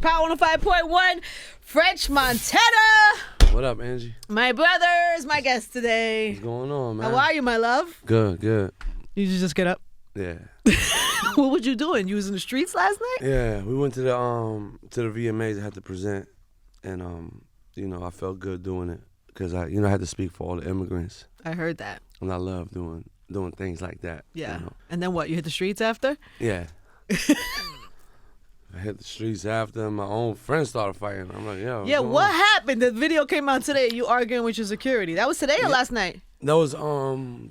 Power 105.1, French Montana. What up, Angie? My brother is my guest today. What's going on, man? How are you, my love? Good. Did you just get up? Yeah. What was you doing? You was in the streets last night? Yeah, we went to the VMAs. I had to present, and I felt good doing it because I had to speak for all the immigrants. I heard that. And I love doing things like that. Yeah. And then what? You hit the streets after? Yeah. I hit the streets after, and my own friends started fighting. I'm like, yo. Yeah, what happened? The video came out today. You arguing with your security. That was today or last night? That was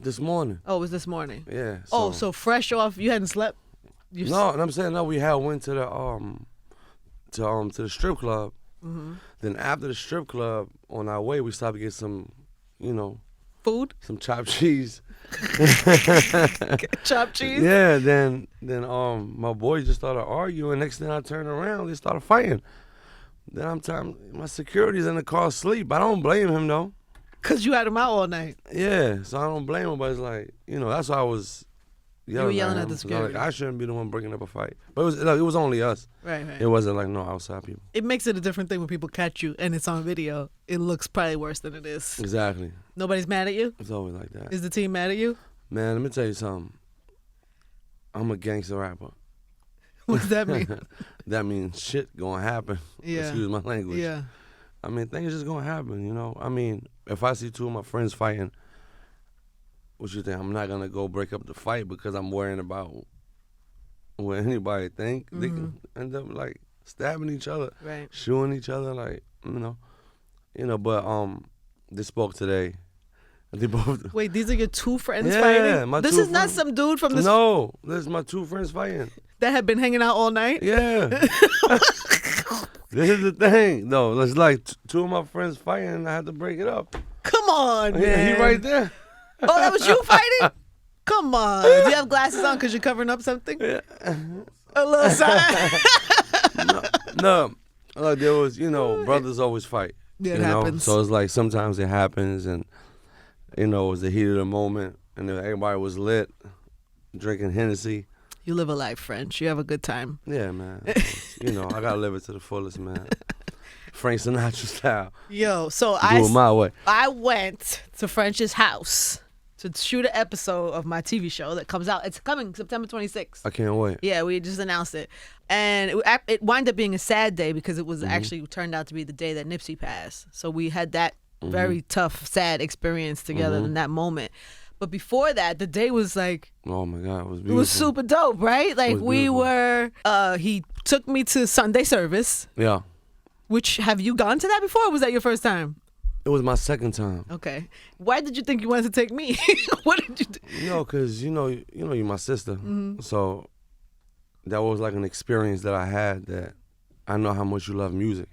this morning. Oh, it was this morning. Yeah. So fresh off, you hadn't slept? No, and I'm saying we went to the strip club. Mm-hmm. Then after the strip club, on our way, we stopped to get some, food, some chopped cheese. Chopped cheese. Yeah. Then my boys just started arguing. Next thing I turned around, they started fighting. Then I'm telling my security's in the car asleep. I don't blame him though. Cause you had him out all night. Yeah, so I don't blame him. But it's like that's why I was. You were yelling at the security. I shouldn't be the one bringing up a fight. But it was only us. Right. It wasn't like no outside people. It makes it a different thing when people catch you and it's on video. It looks probably worse than it is. Exactly. Nobody's mad at you? It's always like that. Is the team mad at you? Man, let me tell you something. I'm a gangster rapper. What does that mean? That means shit gonna happen. Yeah. Excuse my language. Yeah. I mean, things just gonna happen, I mean, if I see two of my friends fighting, what you think? I'm not gonna go break up the fight because I'm worrying about what anybody think. Mm-hmm. They can end up like stabbing each other, Right. shooting each other, like But they spoke today. They both. Wait, these are your two friends Yeah, fighting? my This two is not friends. some dude from this No, this is my two friends fighting. that had been hanging out all night? Yeah. This is the thing. No, it's like two of my friends fighting, and I had to break it up. Come on, man. Yeah, he right there. Oh, that was you fighting? Come on. Do you have glasses on because you're covering up something? Yeah. A little sign? No. Like there was, brothers always fight. Yeah, it happens. So it's like sometimes it happens, and it was the heat of the moment, and then everybody was lit, drinking Hennessy. You live a life, French. You have a good time. Yeah, man. I gotta live it to the fullest, man. Frank Sinatra style. Yo, so Do it my way. I went to French's house to shoot an episode of my TV show that comes out. It's coming September 26th. I can't wait. Yeah, we just announced it. And it wound up being a sad day because it was actually turned out to be the day that Nipsey passed. So we had that very tough, sad experience together in that moment. But before that, the day was like, Oh my God, it was beautiful. it was super dope, right? Like we were, he took me to Sunday service. Yeah. Which, have you gone to that before, or was that your first time? It was my second time. Okay. Why did you think you wanted to take me? What did you do? Because you're my sister. So that was like an experience that I had that I know how much you love music.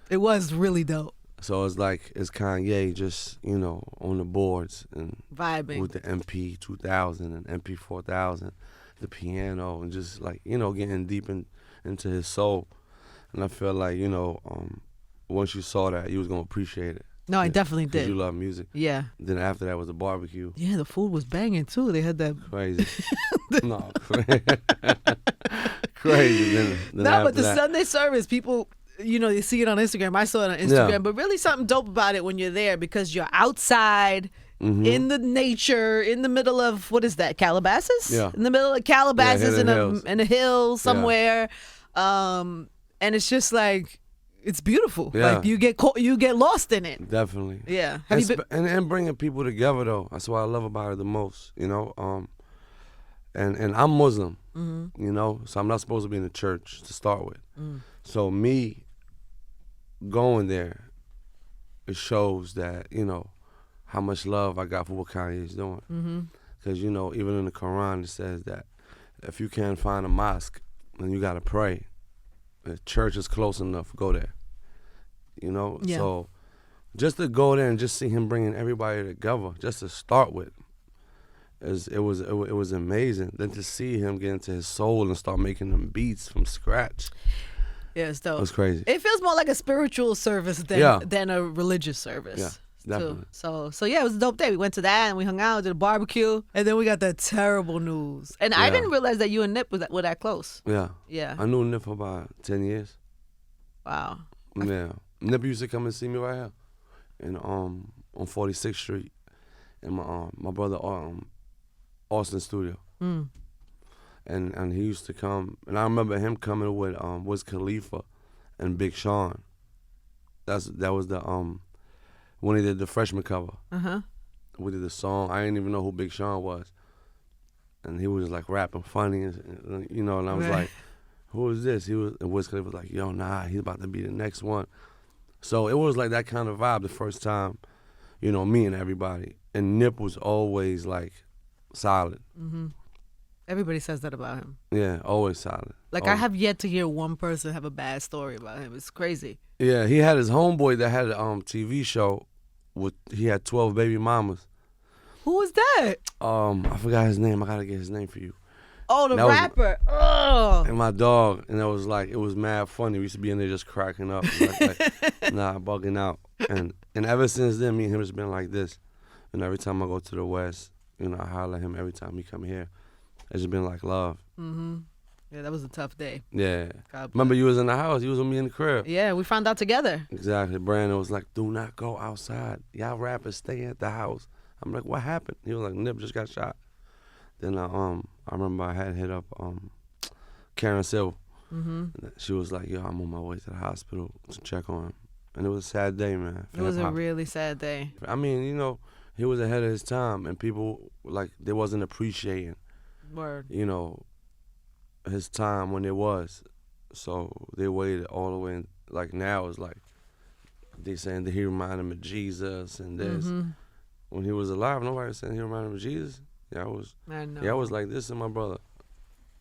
It was really dope. So it's like it's Kanye just on the boards and Vibing. with the MP 2000 and MP 4000, the piano, and just like getting deep into his soul. And I feel like once you saw that, you was gonna appreciate it. No, I definitely Because did. you love music. Yeah. Then after that was the barbecue. Yeah, the food was banging too. They had that. Crazy. No, crazy. Then No, but the that, Sunday service, people, they see it on Instagram. I saw it on Instagram. Yeah. But really something dope about it when you're there because you're outside in the nature, in the middle of, what is that, Calabasas? Yeah. In the middle of Calabasas Hidden in a hill somewhere. And it's just like, it's beautiful. Yeah. Like you get lost in it. Definitely. Yeah. Have you been? And bringing people together though. That's what I love about it the most. And I'm Muslim. So I'm not supposed to be in the church to start with. So me going there, it shows that how much love I got for what Kanye is doing. Because even in the Quran it says that if you can't find a mosque, then you gotta pray. The church is close enough, go there. Yeah. So just to go there and just see him bringing everybody together, just to start with, it was amazing. Then to see him get into his soul and start making them beats from scratch. Yeah, it's dope. It was crazy. It feels more like a spiritual service than a religious service. Yeah. Definitely. So yeah, it was a dope day. We went to that and we hung out, did a barbecue, and then we got that terrible news. And I Yeah. didn't realize that you and Nip were that close. Yeah. Yeah. I knew Nip for about 10 years. Wow. Yeah. Nip used to come and see me right here, on 46th Street, in my brother Austin studio. Mm. And he used to come, and I remember him coming with Wiz Khalifa and Big Sean. That was the when he did the freshman cover. We did the song. I didn't even know who Big Sean was, and he was like rapping funny, and and I was like, "Who is this?" And Wiz Khalifa was like, "Yo, nah, he's about to be the next one." So it was like that kind of vibe the first time, me and everybody. And Nip was always like solid. Mm-hmm. Everybody says that about him. Yeah, always solid. Like, I have yet to hear one person have a bad story about him. It's crazy. Yeah, he had his homeboy that had a TV show. He had 12 baby mamas. Who was that? I forgot his name. I gotta get his name for you. Oh, the rapper. Oh. And my dog, and it was mad funny. We used to be in there just cracking up, bugging out. And ever since then, me and him has been like this. And every time I go to the West, I holler at him every time he come here. It's just been like love. Mm-hmm. Yeah, that was a tough day. Yeah. Remember you was in the house. You was with me in the crib. Yeah, we found out together. Exactly. Brandon was like, "Do not go outside. Y'all rappers stay at the house." I'm like, "What happened?" He was like, "Nip just got shot." Then I remember I had hit up Karen Silver. Mm-hmm. She was like, "Yo, I'm on my way to the hospital to check on him." And it was a sad day, man. It was a really sad day. I mean, he was ahead of his time, and people, like, they wasn't appreciating, Word. his time when it was. So they waited all the way. Like, now it's like, they saying that he reminded him of Jesus and this. Mm-hmm. When he was alive, nobody was saying he reminded him of Jesus. I was like this to my brother.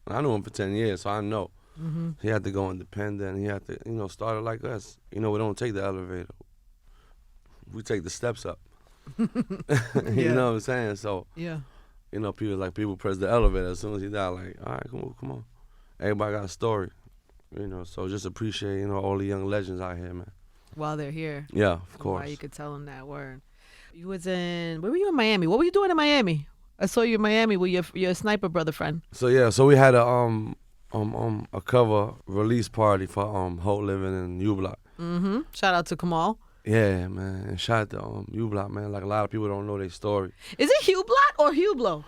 I knew him for 10 years, so I know. Mm-hmm. He had to go independent. He had to, start it like us. We don't take the elevator. We take the steps up. You know what I'm saying? So, yeah. People press the elevator as soon as he died. Like, all right, come on. Everybody got a story. So just appreciate, all the young legends out here, man. While they're here. Yeah, of course. Why you could tell them that word. You was where were you in Miami? What were you doing in Miami? I saw you in Miami with your sniper brother friend. So we had a cover release party for Hope living in U Block. Mm-hmm. Shout out to Kamal. Yeah, man. And shout out to U Block, man. Like, a lot of people don't know their story. Is it Hugh Block or Hublot?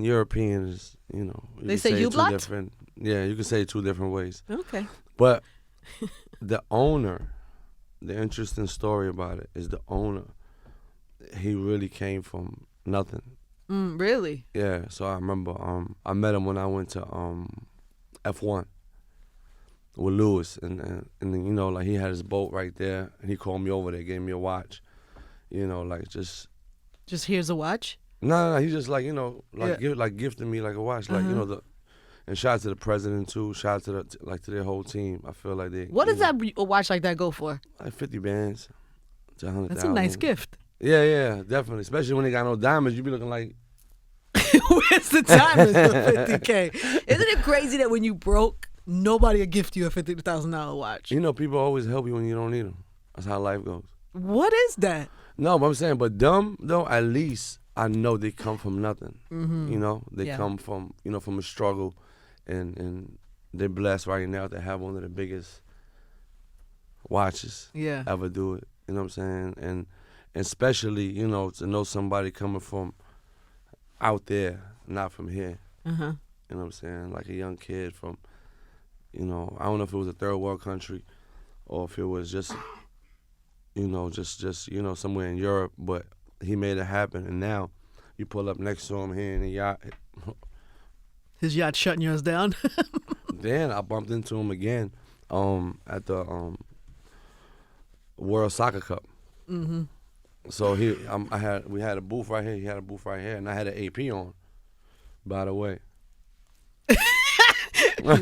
Europeans, they say U Block? Yeah, you can say it two different ways. Okay. But the owner, the interesting story about it is the owner, he really came from nothing. Really? Yeah, so I remember I met him when I went to F1 with Lewis, and he had his boat right there, and he called me over there, gave me a watch, just here's a watch. No, he just gifted me like a watch, and shout out to the president too, shout out to to their whole team. I feel like they. What does a watch like that go for? Like 50 bands to 100,000. That's a nice gift. Yeah, definitely. Especially when they got no diamonds, you be looking like. Where's the diamonds for 50K? Isn't it crazy that when you broke, nobody will gift you a $50,000 watch? People always help you when you don't need them. That's how life goes. What is that? No, but I'm saying, but them though, at least I know they come from nothing. Mm-hmm. They come from from a struggle, and they're blessed right now to have one of the biggest watches ever do it. You know what I'm saying? And especially, to know somebody coming from out there, not from here. Uh-huh. You know what I'm saying? Like a young kid from, I don't know if it was a third world country or if it was just, somewhere in Europe, but he made it happen. And now you pull up next to him here in the yacht. His yacht shutting yours down? Then I bumped into him again at the World Soccer Cup. Mm-hmm. So we had a booth right here. He had a booth right here, and I had an AP on. By the way,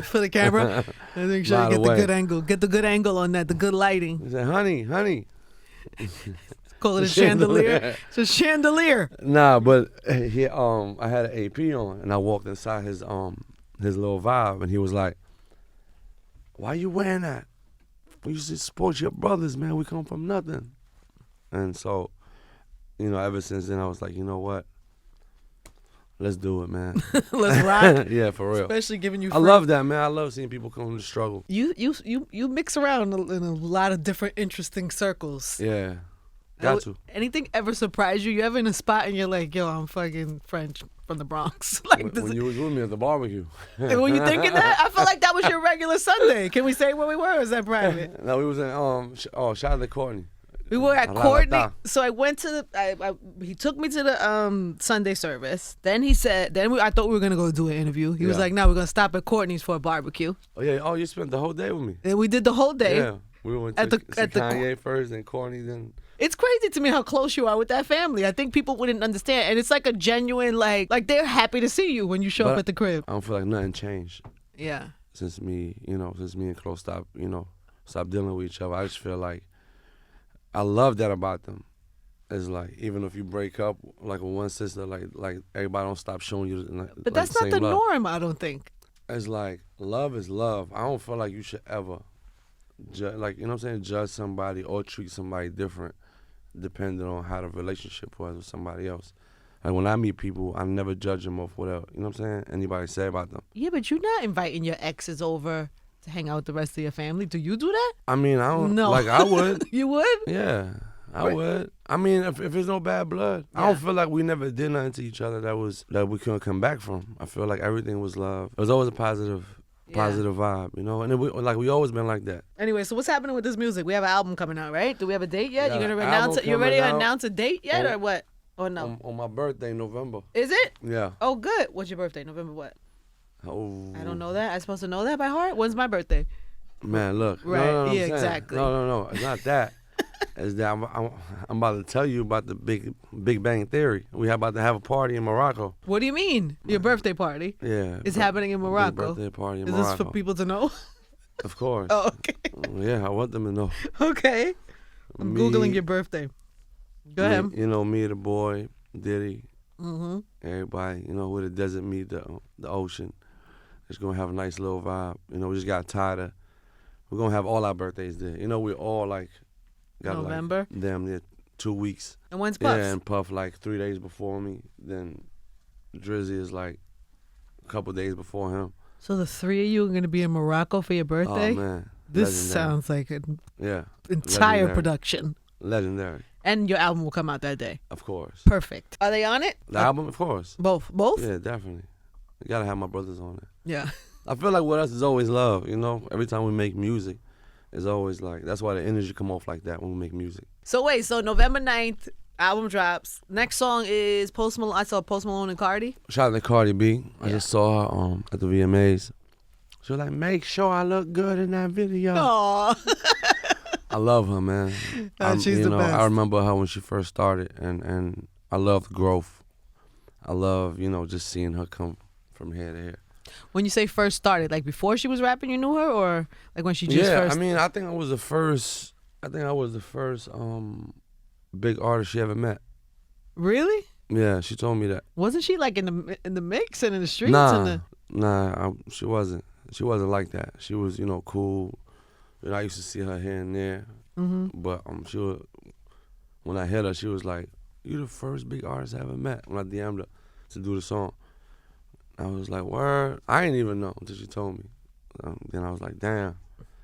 for the camera, I think sure you get the good angle. Get the good angle on that. The good lighting. He said, "Honey." Call it a chandelier. It's a chandelier. Nah, but I had an AP on, and I walked inside his little vibe, and he was like, "Why you wearing that? You should support your brothers, man. We come from nothing." And so, ever since then, I was like, you know what? Let's do it, man. Let's rock. Yeah, for real. Especially giving you. I love that, man. I love seeing people come to struggle. You mix around in a lot of different interesting circles. Yeah, got to. Anything ever surprise you? You ever in a spot and you're like, yo, I'm fucking French from the Bronx. Like when you was with me at the barbecue. And when you thinking that, I felt like that was your regular Sunday. Can we say where we were? Or is that private? No, we was in shout out to Courtney. We were at Courtney. So I went to he took me to the Sunday service. Then he said, I thought we were gonna go do an interview. He was like, no, we're gonna stop at Courtney's for a barbecue. Oh yeah. Oh, you spent the whole day with me. And we did the whole day. Yeah. We went to Kanye first, then Courtney, then. It's crazy to me how close you are with that family. I think people wouldn't understand, and it's like a genuine like they're happy to see you when you show up at the crib. I don't feel like nothing changed. Yeah. Since me and Chloe stopped dealing with each other, I just feel like I love that about them. It's like even if you break up like with one sister, like everybody don't stop showing you. But that's not the norm, I don't think. It's like love is love. I don't feel like you should ever judge somebody or treat somebody different depending on how the relationship was with somebody else. Like when I meet people, I never judge them off whatever, you know what I'm saying? Anybody say about them. Yeah, but you're not inviting your exes over to hang out with the rest of your family. Do you do that? I mean, I don't. No. Like I would. You would? Yeah, I would. I mean, if there's no bad blood, I don't feel like we never did nothing to each other that we couldn't come back from. I feel like everything was love. It was always a positive vibe, you know, and we always been like that. Anyway, so what's happening with this music? We have an album coming out, right? Do we have a date yet? Yeah, you gonna announce it? You ready to announce a date yet, or what? Or no? On my birthday, November. Is it? Yeah. Oh, good. What's your birthday? November what? Oh. I don't know that. I'm supposed to know that by heart. When's my birthday? Man, look. Right. No, yeah, exactly. No. It's not that. It's that I'm about to tell you about the Big Bang Theory. We about to have a party in Morocco. What do you mean? Your birthday party? Yeah. It's happening in Morocco. Birthday party in Is Morocco. this for people to know? Of course. Oh, okay. Yeah, I want them to know. Okay. I'm Googling your birthday. Go ahead. You know, me, the boy, Diddy, everybody, you know, where the desert meet the ocean. It's going to have a nice little vibe. You know, we just got tired of, we're going to have all our birthdays there. You know, we all got November? like damn near 2 weeks. And when's Puff's? Yeah, and Puff like 3 days before me. Then Drizzy is like a couple days before him. So the three of you are going to be in Morocco for your birthday? Oh, man. This Legendary. sounds like an entire Legendary. production. Legendary. And your album will come out that day. Of course. Perfect. Are they on it? The album, of course. Both? Yeah, definitely. You gotta have my brothers on it. Yeah. I feel like with us is always love, you know? Every time we make music, it's always like, that's why the energy come off like that when we make music. So wait, so November 9th, album drops. Next song is Post Malone. I saw Post Malone and Cardi. Shout out to Cardi B. I just saw her at the VMAs. She was like, make sure I look good in that video. Aww. I love her, man. She's the best. I remember her when she first started, and I love growth. I love, just seeing her come from here to here. When you say first started, like before she was rapping, you knew her, or like when she just first? I mean, I think I was the first big artist she ever met. Really? Yeah, she told me that. Wasn't she like in the mix and in the streets? Nah, she wasn't. She wasn't like that. She was, cool. I used to see her here and there. Mm-hmm. But when I hit her, she was like, "You the first big artist I ever met." When I DM'd her to do the song, I was like, "Word." I didn't even know until she told me. Then I was like, "Damn,"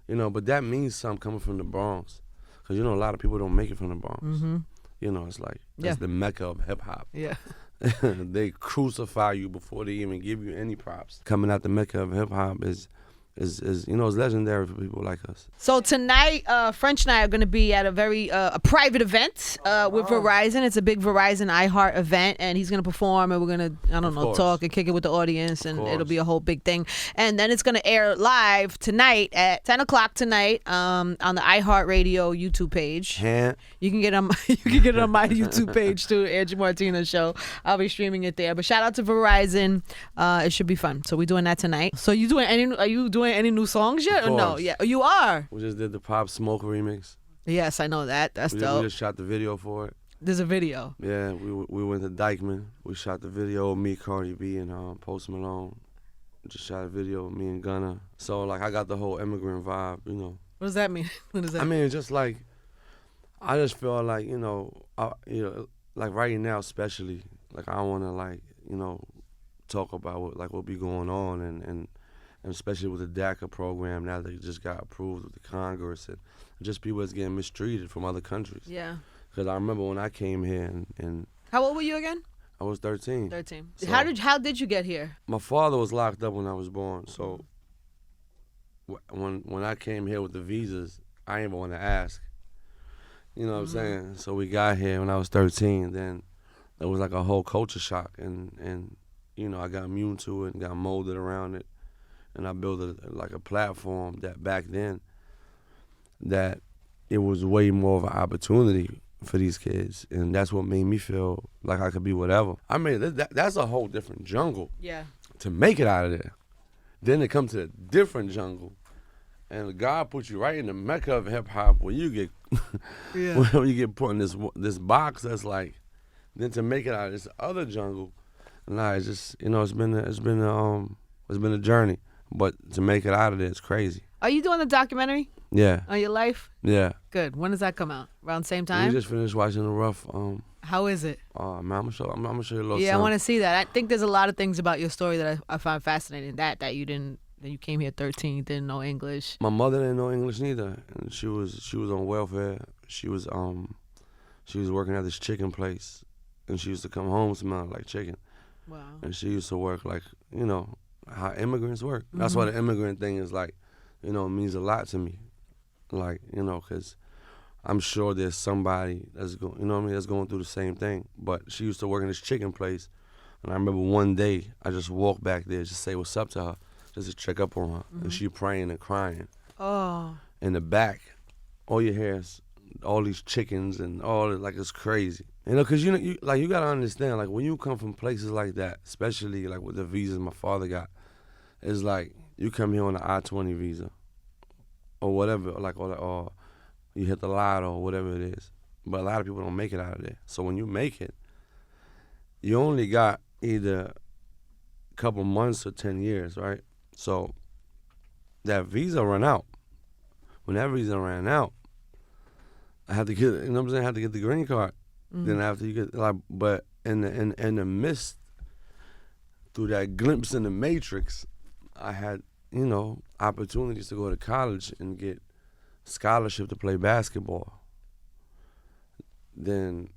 But that means something coming from the Bronx, because a lot of people don't make it from the Bronx. Mm-hmm. It's like that's the mecca of hip hop. Yeah. They crucify you before they even give you any props. Coming out the mecca of hip hop is it's legendary for people like us. So tonight, French and I are going to be at a very a private event with Verizon. It's a big Verizon iHeart event, and he's going to perform, and we're going to, talk and kick it with the audience, and it'll be a whole big thing. And then it's going to air live tonight at 10 o'clock tonight on the iHeart Radio YouTube page. Yeah. You can get it on my YouTube page too, Angie Martinez Show. I'll be streaming it there. But shout out to Verizon. It should be fun. So we're doing that tonight. So are you doing any new songs yet, or no? Yeah, you are. We just did the Pop Smoke remix. Yes, I know that. That's dope. We just shot the video for it. There's a video. Yeah, we went to Dykeman. We shot the video, me, Cardi B, and Post Malone. Just shot a video with me and Gunna. So like I got the whole immigrant vibe, What does that mean? What does that mean? I mean, just like I just feel like like right now especially, like I want to talk about what be going on, and especially with the DACA program now that it just got approved with the Congress, and just people that's getting mistreated from other countries. Yeah. Because I remember when I came here, and How old were you again? I was 13. 13. So How did you get here? my father was locked up when I was born, so when I came here with the visas, I didn't even want to ask. You know what I'm saying? So we got here when I was 13. Then it was like a whole culture shock, and you know, I got immune to it and got molded around it, and I built a platform that back then that it was way more of an opportunity for these kids, and that's what made me feel like I could be whatever. I mean, that's a whole different jungle. Yeah. To make it out of there. Then it comes to a different jungle, and God put you right in the mecca of hip hop where you get where you get put in this box that's like. Then to make it out of this other jungle, nah, it's just, you know, it's been a journey, but to make it out of there, it's crazy. Are you doing a documentary? Yeah. On your life? Yeah. Good. When does that come out? Around the same time? We just finished watching The Rough. How is it? Man, I'm gonna show you a little. Yeah, something. I want to see that. I think there's a lot of things about your story that I find fascinating. That you came here 13, didn't know English. My mother didn't know English neither, and she was on welfare. She was working at this chicken place, and she used to come home smelling like chicken. Wow. And she used to work like, you know, how immigrants work. That's why the immigrant thing is like, you know, means a lot to me. Like, you know, because I'm sure there's somebody that's going, you know what I mean, that's going through the same thing. But she used to work in this chicken place, and I remember one day I just walked back there just say what's up to her, just to check up on her, and she praying and crying. Oh. In the back, all you hear is all these chickens and all like it's crazy. You know, because you gotta understand, like when you come from places like that, especially like with the visas my father got, it's like you come here on the I-20 visa or whatever, or you hit the lotto or whatever it is. But a lot of people don't make it out of there. So when you make it, you only got either a couple months or 10 years, right? So that visa run out. When that visa ran out, I had to get, you know what I'm saying? I had to get the green card. Then after you get, but in the midst, through that glimpse in the matrix, I had, you know, opportunities to go to college and get scholarship to play basketball. Then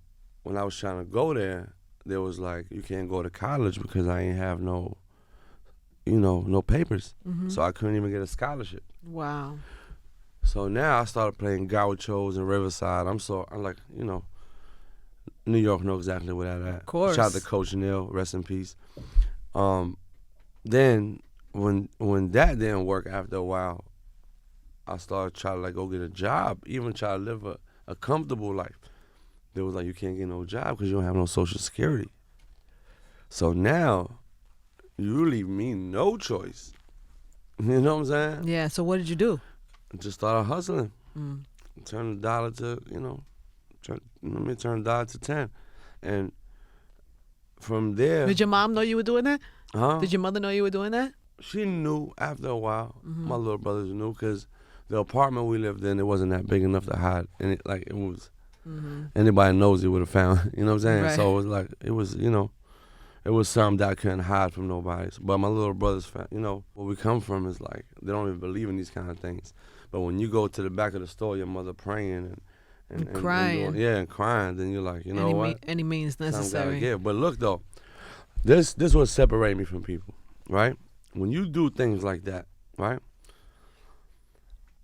when I was trying to go there, there was like, you can't go to college because I ain't have no, you know, no papers. So I couldn't even get a scholarship. Wow. So now I started playing gauchos in Riverside. I'm like, you know, New York know exactly where that at. Of course. Shout out to Coach Neil, rest in peace. Then when that didn't work after a while, I started trying to like go get a job, even try to live a comfortable life. They was like, you can't get no job because you don't have no Social Security. So now, you leave me no choice. You know what I'm saying? Yeah, so what did you do? Just started hustling. Turn the dollar to, you know, turn the dollar to 10. And from there. Did your mom know you were doing that? Huh? Did your mother know you were doing that? She knew after a while. My little brothers knew because the apartment we lived in, it wasn't that big enough to hide. And it was, anybody knows it would have found, you know what I'm saying? Right. So it was like, it was, you know, it was something that I couldn't hide from nobody. But my little brothers, you know, where we come from is like, they don't even believe in these kind of things. But when you go to the back of the store, your mother praying and crying. And crying, then you're like, you know what? Any means necessary. Something gotta give. But look though, this what separates me from people, right? When you do things like that, right?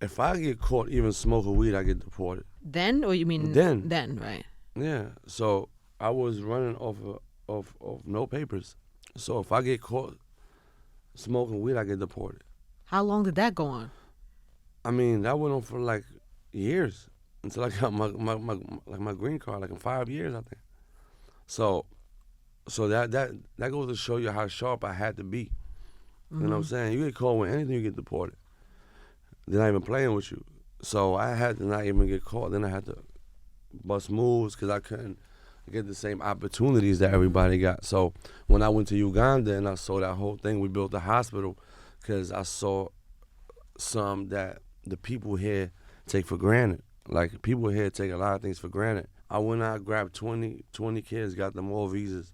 If I get caught even smoking weed, I get deported. Then, or you mean Then. Then, right? Yeah. So I was running off of no papers. So if I get caught smoking weed, I get deported. How long did that go on? I mean, that went on for like years until I got my green card, like in 5 years, I think. So that goes to show you how sharp I had to be. You know what I'm saying? You get caught with anything, you get deported. They're not even playing with you. So I had to not even get caught. Then I had to bust moves because I couldn't get the same opportunities that everybody got. So when I went to Uganda and I saw that whole thing, we built a hospital because I saw some that the people here take for granted. Like, people here take a lot of things for granted. I went out, grabbed 20 kids, got them all visas,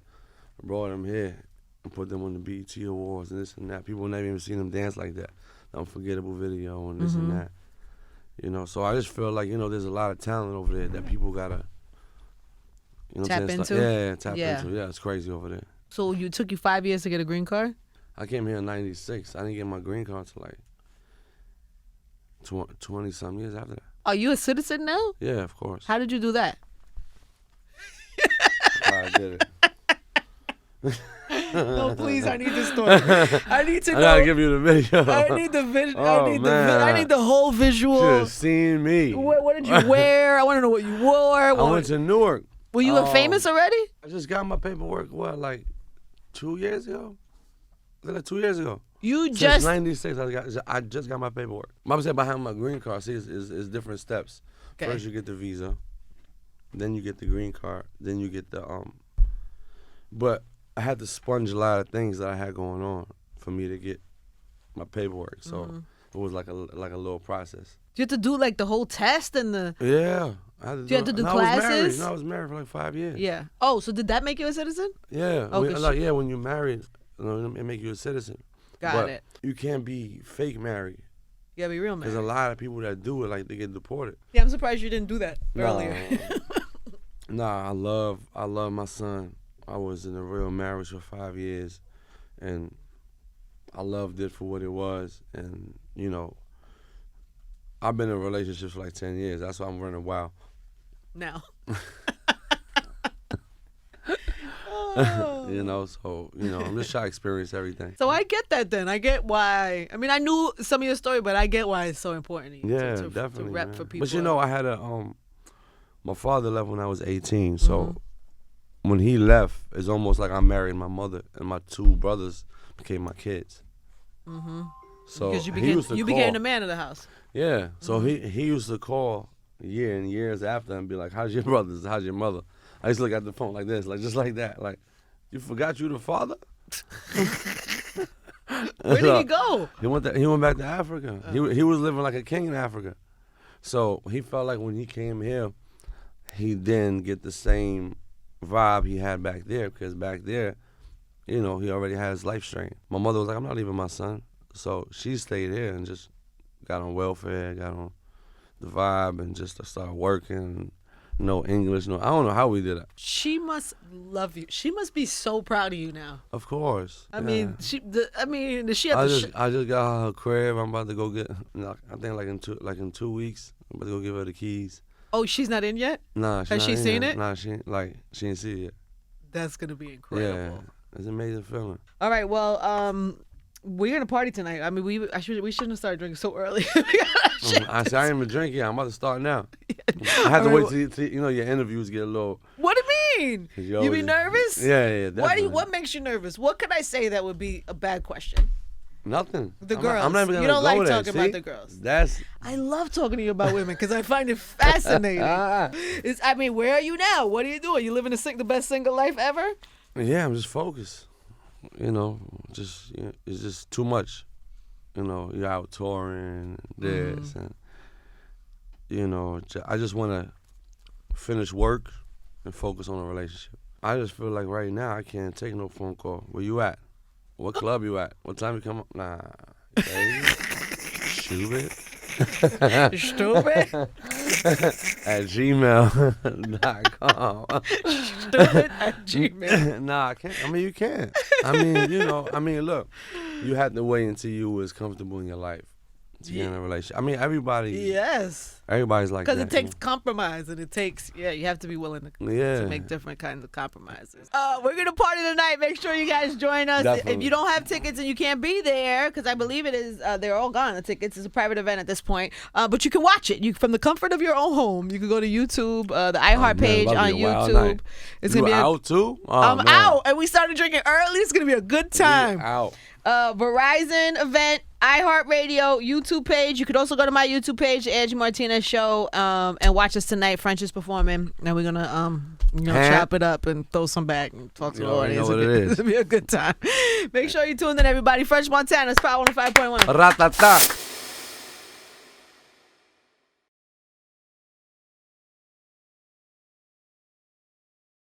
brought them here. and put them on the BET Awards and this and that. People never even seen them dance like that. The Unforgettable video and this and that. You know, so I just feel like, you know, there's a lot of talent over there that people gotta, you know, tap what I'm into. saying? Tap into. Yeah, it's crazy over there. So you took you 5 years to get a green card? I came here in '96. I didn't get my green card till like 20-some years after that. Are you a citizen now? Yeah, of course. How did you do that? I did it. No, please, I need the story. I need to know. I gotta give you the video. I need the visual. Oh, I need the whole visual. Should have seen me. What did you wear? I want to know what you wore. I went to Newark. Were you famous already? I just got my paperwork, like 2 years ago? Like 2 years ago. You Since just... '96, I just got my paperwork. Mom said behind my green card, see, it's different steps. Okay. First you get the visa, then you get the green card, then you get the But I had to sponge a lot of things that I had going on for me to get my paperwork. So it was like a little process. You have to do like the whole test and the... Yeah. I had to you have to do classes? I was married for like 5 years. Yeah. Oh, so did that make you a citizen? Yeah. Oh, when you're married, you know, it make you a citizen. Got it. You can't be fake married. You gotta be real married. There's a lot of people that do it, like they get deported. Yeah, I'm surprised you didn't do that earlier. Nah, I love my son. I was in a real marriage for 5 years, and I loved it for what it was. And, you know, I've been in relationships for like 10 years. That's why I'm running wild. Now. You know, so, you know, I'm just trying to experience everything. So I get that then. I get why. I mean, I knew some of your story, but I get why it's so important to you to definitely, rep man. for people. But, you know, I had my father left when I was 18, so when he left, it's almost like I married my mother, and my two brothers became my kids. So because you became the man of the house. Yeah. So he used to call years after and be like, "How's your brothers? How's your mother?" I used to look at the phone like this, like just like that, like, "You forgot you the father?" Where did he go? He went back to Africa. He was living like a king in Africa. So he felt like when he came here, he didn't get the same vibe he had back there, because back there, you know, he already had his life strain. My mother was like, "I'm not leaving my son." So she stayed here and just got on welfare, got on the vibe, and just started working. No English, I don't know how we did it. She must love you. She must be so proud of you now. Of course. I mean, does she have I just got her crib. I'm about to go get. I think in 2 weeks, I'm about to go give her the keys. Oh, she's not in yet? Nah, has she seen it? Nah, she ain't see it yet. That's gonna be incredible. Yeah, it's an amazing feeling. All right, well, we're gonna party tonight. I mean, we shouldn't have started drinking so early. I ain't even drinking. I'm about to start now. I have to wait till your interviews get a little. What do you mean? You be nervous? Yeah, definitely. What makes you nervous? What could I say that would be a bad question? Nothing. The girls. I'm not even gonna you don't go like there. talking about the girls. I love talking to you about women because I find it fascinating. Where are you now? What are you doing? You living the best single life ever? Yeah, I'm just focused. You know, it's just too much. You know, you're out touring, this, and, you know, I just want to finish work and focus on a relationship. I just feel like right now I can't take no phone call. Where you at? What club you at? What time you come up? Nah, crazy. Stupid. Stupid? At gmail.com. Stupid at gmail. Nah, I can't. I mean, you can't. Look, you have to wait until you was comfortable in your life to get in a relationship. I mean, everybody. Yes. Everybody's like that. Because it takes compromise, and you have to be willing to make different kinds of compromises. We're going to party tonight. Make sure you guys join us. Definitely. If you don't have tickets and you can't be there, because I believe it is, they're all gone, the tickets. It's a private event at this point. But you can watch it. From the comfort of your own home. You can go to YouTube, the iHeart page on YouTube. It's going to be out too? I'm out. And we started drinking early. It's going to be a good time. Out. Verizon event, iHeartRadio, YouTube page. You could also go to my YouTube page, the Angie Martinez Show, and watch us tonight. French is performing, and we're gonna chop it up and throw some back and talk to the audience. It'll be a good time. Make sure you tune in, everybody. French Montana's Power 105.1. Ratata.